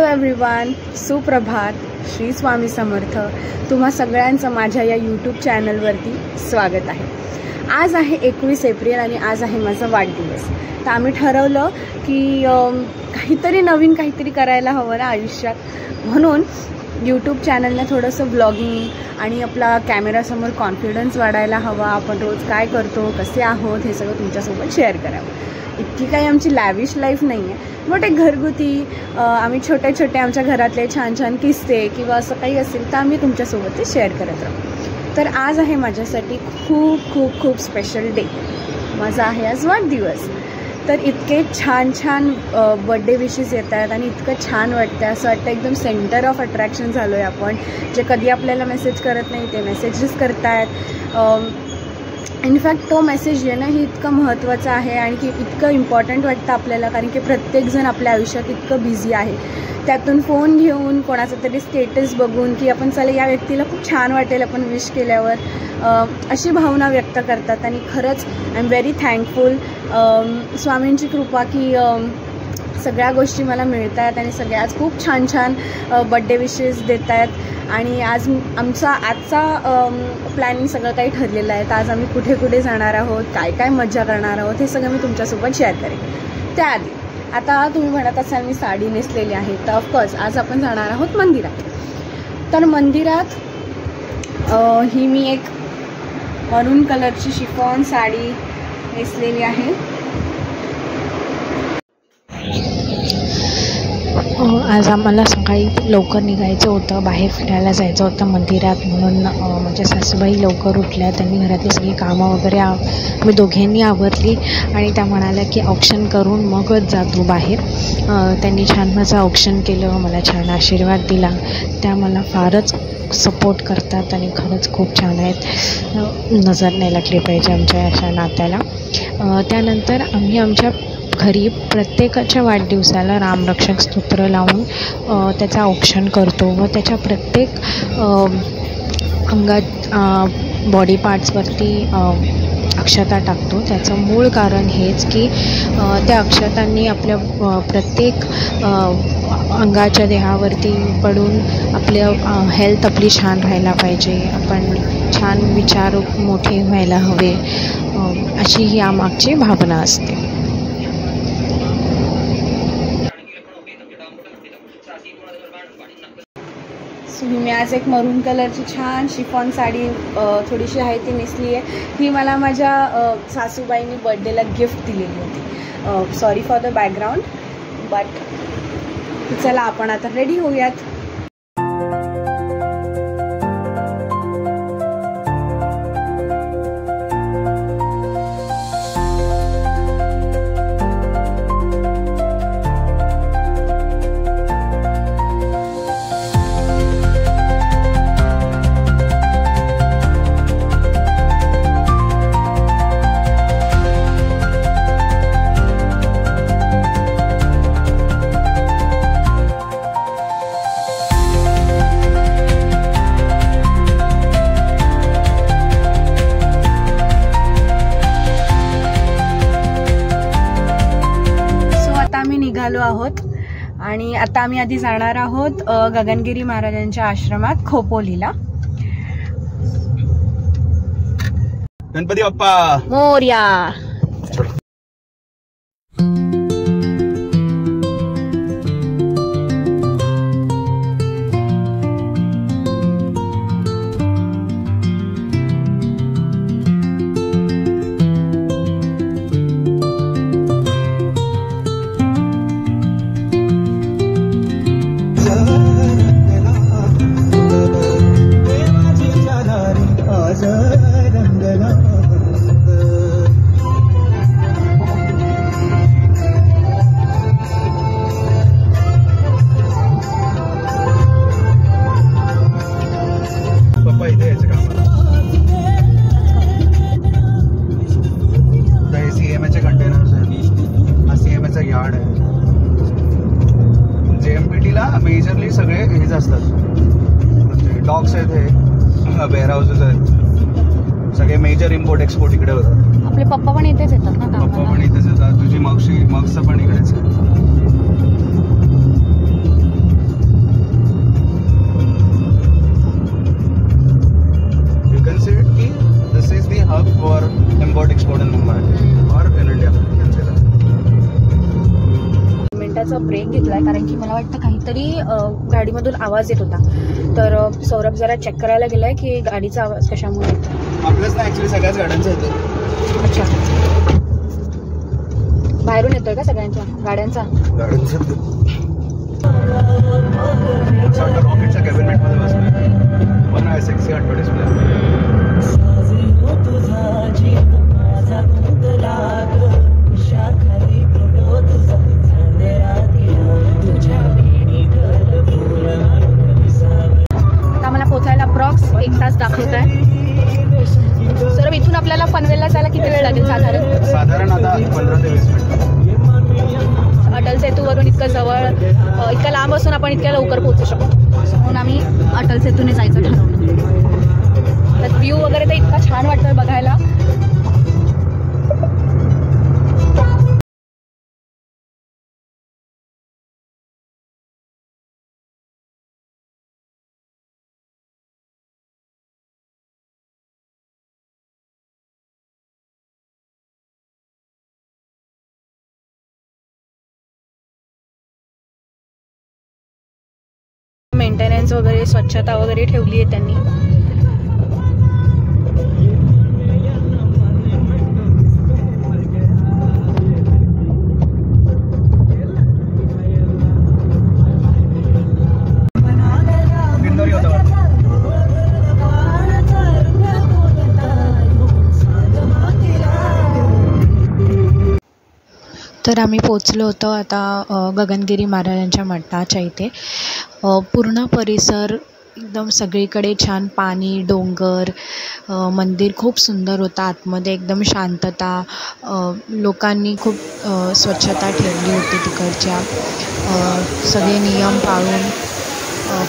Everyone, सुप्रभात, श्री स्वामी समर्थ. तुम्हा सगळ्यांचं माझ्या या यूट्यूब चॅनलवरती स्वागत आहे. आज आहे 21 एप्रिल आणि आज आहे माझा वाढदिवस. तर आम्ही ठरवलं की काहीतरी नवीन काहीतरी करायला हवं ना आयुष्यात, म्हणून यूट्यूब चॅनलने थोडंसं ब्लॉगिंग आणि आपला कॅमेरासमोर कॉन्फिडन्स वाढायला हवा. आपण रोज काय करतो, कसे आहोत, हे सगळं तुमच्यासोबत शेअर करावं. इतकी काही आमची लॅविश लाईफ नाही आहे, बट एक घरगुती आम्ही छोटे छोटे आमच्या घरातले छान छान किस्से किंवा असं काही असेल तर आम्ही तुमच्यासोबत ते शेअर करत राहू. तर आज आहे माझ्यासाठी खूप खूप खूप स्पेशल डे. माझा आहे आज वाढदिवस. तर इतके छान छान बड्डे विशेस येत आहेत आणि इतकं छान वाटतं. असं वाटतं एकदम सेंटर ऑफ अट्रॅक्शन झालो आहे आपण. जे कधी आपल्याला मेसेज करत नाही ते मेसेजेस करतायत. इनफॅक्ट तो मेसेज येणं ही इतकं महत्त्वाचं आहे आणि की इतकं इम्पॉर्टंट वाटतं आपल्याला, कारण की प्रत्येकजण आपल्या आयुष्यात इतकं बिझी आहे. त्यातून फोन घेऊन कोणाचा तरी स्टेटस बघून की आपण चला या व्यक्तीला खूप छान वाटेल आपण विश केल्यावर, अशी भावना व्यक्त करतात. आणि खरंच आय एम व्हेरी थँकफुल. स्वामींची कृपा की सगळ्या गोष्टी मला मिळत आहेत आणि सगळ्याच खूप छान छान बड्डे विशेस देत आहेत. आणि आज आजचा प्लॅनिंग सगळं काही ठरलेलं आहे. तर आज आम्ही कुठे कुठे जाणार आहोत, काय काय मजा करणार आहोत, हे सगळं मी तुमच्यासोबत शेअर करेन. त्याआधी आता तुम्ही म्हणत असाल मी साडी नेसलेली आहे, तर ऑफकोर्स आज आपण जाणार आहोत मंदिरात. तर मंदिरात ही मी एक मरून कलरची शिफॉन साडी नेसलेली आहे. आज आम्हाला सकाळी लवकर निघायचं होतं, बाहेर फिरायला जायचं होतं मंदिरात, म्हणून म्हणजे सासूबाई लवकर उठल्या. त्यांनी घरातली सगळी कामं वगैरे मी दोघांनी आवरली आणि त्या म्हणाल्या की ऑप्शन करून मगच जातो बाहेर. त्यांनी छान माझं ऑप्शन केलं, मला छान आशीर्वाद दिला. त्या मला फारच सपोर्ट करतात आणि खरंच खूप छान आहेत. नजर नाही लागली पाहिजे आमच्या अशा नात्याला. त्यानंतर आम्ही आमच्या घरी प्रत्येकाच्या वाढदिवसाला रामरक्षक स्तोत्र लावून त्याचा औक्षण करतो व त्याच्या प्रत्येक अंगात बॉडी पार्ट्सवरती अक्षता टाकतो. त्याचं मूळ कारण हेच की त्या अक्षतांनी आपल्या प्रत्येक अंगाच्या देहावरती पडून आपल्या हेल्थ आपली छान राहायला पाहिजे, आपण छान विचार मोठे व्हायला हवे, अशी ही यामागची भावना असते. मी आज एक मरून कलरची छान शिफॉन साडी थोडीशी आहे ती नेसली आहे. ही मला माझ्या सासूबाईंनी बर्थडेला गिफ्ट दिलेली होती. Sorry for the background, but चला आपण आता रेडी होऊयात. निघालो आहोत आणि आता आम्ही आधी जाणार आहोत गगनगिरी महाराजांच्या आश्रमात खोपोलीला. गणपती बाप्पा मोरया. मेजरली सगळे हेच असतात, म्हणजे डॉक्स आहेत, हे वेअर हाऊसेस आहेत, सगळे मेजर इम्पोर्ट एक्सपोर्ट इकडे होतात. आपले पप्पा पण इथेच येतात ना? पप्पा पण इथेच येतात. तुझी मावशी मागचं पण इकडेच आहे. hub for import export in Mumbai or in India. मिनिटाचा ब्रेक घेतलाय कारण की मला वाटतं काहीतरी गाडीमधून आवाज येत होता, तर सौरभ जरा चेक करायला गेलाय की गाडीचा आवाज कशामुळे येतो. आपल्याच ना ऍक्च्युली सगळ्याच गाड्यांचा येतो. अच्छा, बाहेरून येतोय का सगळ्यांच्या गाड्यांचा? रॉकेटच्या कॅबिनेट मध्ये बसलोय. पण आहे सेक्सी ॲडव्हर्टाइजमेंट. आता मला पोचायला अप्रॉक्स 1 तास दाखवत आहे. सर इथून आपल्याला पनवेलला जायला किती वेळ लागेल साधारण आता 15 ते 20 मिनिट. अटल सेतूवरून इतकं जवळ, इतकं लांब असून आपण इतक्या लवकर पोहोचू शकतो, म्हणून आम्ही अटल सेतूने जायचं ठरवलं. तर व्ह्यू वगैरे तर इतका छान वाटतोय बघायला. मेंटेनन्स वगैरे, स्वच्छता वगैरे ठेवली आहे त्यांनी. तर आम्ही पोचलो होतो आता गगनगिरी महाराजांच्या मठाच्या इथे. पूर्ण परिसर एकदम सगळीकडे छान पाणी, डोंगर, मंदिर खूप सुंदर होतं. आतमध्ये एकदम शांतता, लोकांनी खूप स्वच्छता ठेवली होती तिकडच्या. सगळे नियम पाळून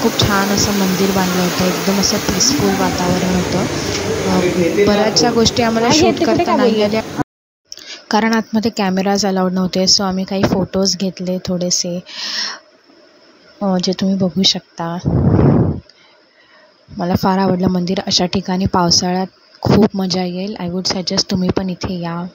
खूप छान असं मंदिर बांधलं होतं. एकदम असं पीसफुल वातावरण होतं. बऱ्याचशा गोष्टी आम्हाला शूट करता नाही आल्या कारण आतमध्ये कॅमेराज अलाउड नव्हते. सो आम्ही काही फोटोज घेतले थोडेसे, जे तुम्ही बघू शकता. मला फार आवडलं मंदिर. अशा ठिकाणी पावसाळ्यात खूप मजा येईल. आय वुड सजेस्ट तुम्ही पण इथे या.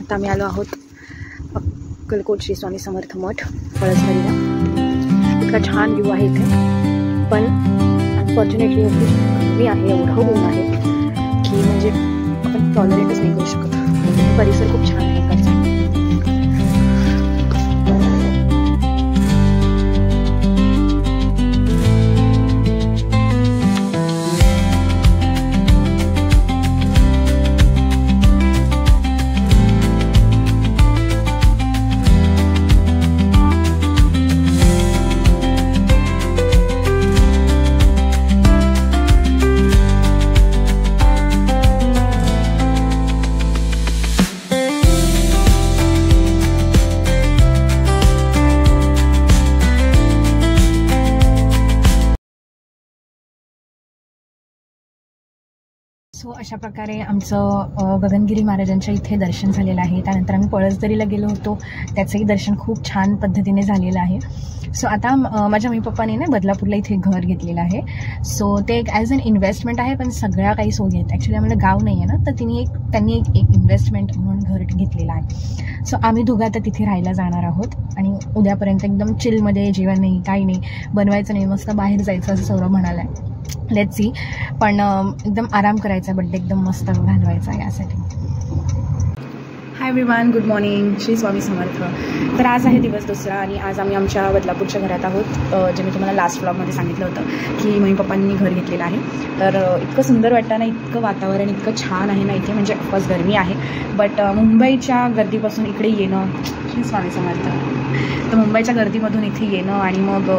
आता आम्ही आलो आहोत अक्कलकोट श्री स्वामी समर्थ मठ पळसवाडीला. इतका छान व्ह्यू आहे इथे, पण अनफॉर्च्युनेटली मी आहे एवढं ऊन आहे की म्हणजे आपण टॉलरेटच नाही करू शकत. परिसर खूप छान आहे इकडचा. सो अशा प्रकारे आमचं गगनगिरी महाराजांच्या इथे दर्शन झालेलं आहे. त्यानंतर आम्ही पळसदरीला गेलो होतो, त्याचंही दर्शन खूप छान पद्धतीने झालेलं आहे. सो आता माझ्या मम्मी पप्पाने ना बदलापूरला इथे घर घेतलेलं आहे. सो ते एक ॲज अन इन्व्हेस्टमेंट आहे, पण सगळ्या काही सोयी आहेत. ॲक्च्युली आम्हाला गाव नाही आहे ना, तर त्यांनी एक इन्व्हेस्टमेंट म्हणून घर घेतलेलं आहे. सो आम्ही दोघं आता तिथे राहायला जाणार आहोत आणि उद्यापर्यंत एकदम चिलमध्ये, जेवण नाही, काही नाही, बनवायचं नाही, मस्त बाहेर जायचं असं सौरभ म्हणाला आहे. लेट्स सी, पण एकदम आराम करायचा, बड्डे एकदम मस्त घालवायचा यासाठी. Hi everyone, good morning, Shri Swami Samarth. तर आज आहे दिवस दुसरा आणि आज आम्ही आमच्या बदलापूरच्या घरात आहोत. जे मी तुम्हाला लास्ट व्लॉगमध्ये सांगितलं होतं की मम्मी पप्पांनी घर घेतलेलं आहे. तर इतकं सुंदर वाटतं ना, इतकं वातावरण इतकं छान आहे ना इथे. म्हणजे ऑफकोर्स गरमी आहे, बट मुंबईच्या गर्दीपासून इकडे येणं, श्री स्वामी समर्थ, तर मुंबईच्या गर्दीमधून इथे येणं आणि मग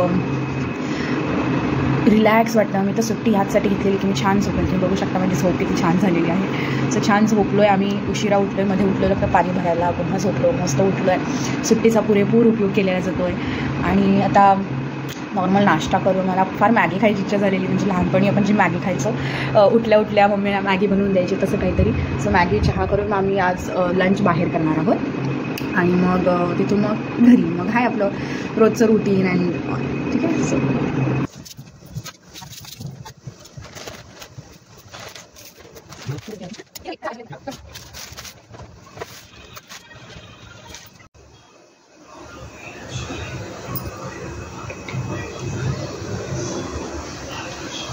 रिलॅक्स वाटतं. मी तर सुट्टी ह्याचसाठी घेतलेली की मी छान झोपेल. तुम्ही बघू शकता माझी झोप किती छान झालेली आहे. सो छान झोपलो आहे आम्ही, उशिरा उठलो आहे, मध्ये उठलो तर पाणी भरायला, पुन्हा झोपलो, मस्त उठलो आहे. सुट्टीचा पुरेपूर उपयोग केला जातो आहे. आणि आता नॉर्मल नाश्ता करून मला फार मॅगी खायची इच्छा झालेली, म्हणजे लहानपणी आपण जी मॅगी खायचो उठल्या उठल्या मम्मीला मॅगी बनवून द्यायची तसं काहीतरी. सो मॅगी चहा करून आम्ही आज लंच बाहेर करणार आहोत आणि मग तिथून मग घरी. मग हाय आपलं रोजचं रुटीन अँड ठीक आहे. सो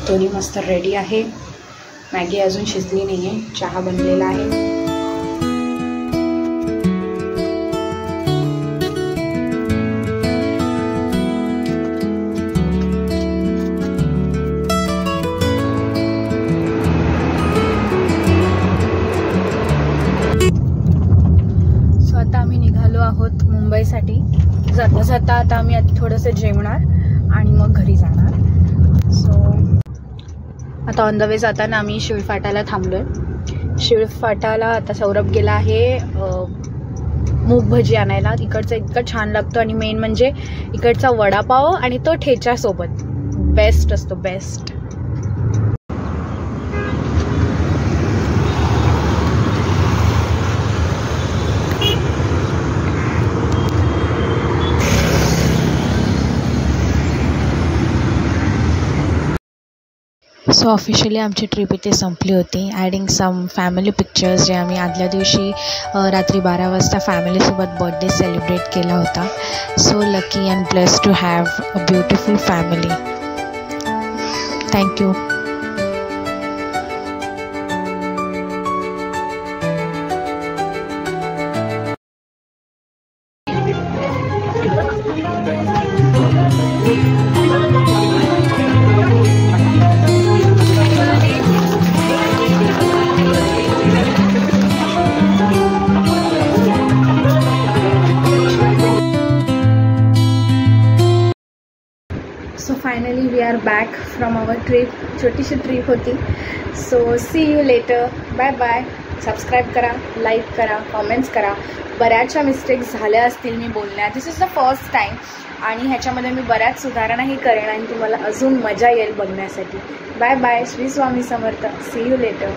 दोन्ही मस्त रेडी आहे. मॅगी अजून शिजली नाही आहे, चहा बनलेला आहे. सो आता आम्ही निघालो आहोत मुंबईसाठी. जाता जाता आता आम्ही थोडंसं जेवणार आणि मग घरी जाणार. सो आता ऑन द वे जाताना आम्ही शिळफाटाला थांबलोय. शिळफाटाला आता सौरभ गेला आहे मूग भजी आणायला. इकडचं इतकं छान लागतं आणि मेन म्हणजे इकडचा वडापाव आणि तो ठेच्यासोबत बेस्ट असतो, बेस्ट. सो ऑफिशियली आमची ट्रिप इथे संपली होती. ॲडिंग सम फॅमिली पिक्चर्स जे आम्ही आदल्या दिवशी रात्री 12 वाजता फॅमिलीसोबत बर्थडे सेलिब्रेट केला होता. So lucky and blessed to have a beautiful family. Thank you. So finally we are back from our trip. छोटीशी ट्रिप होती. So see you later. Bye bye. Subscribe करा, लाईक करा, कॉमेंट्स करा. बऱ्याचशा मिस्टेक्स झाल्या असतील मी बोलण्यात. This is the first time आणि ह्याच्यामध्ये मी बऱ्याच सुधारणाही करेन आणि तुम्हाला अजून मजा येईल बघण्यासाठी. Bye bye. Shri Swami Samarth. See you letter.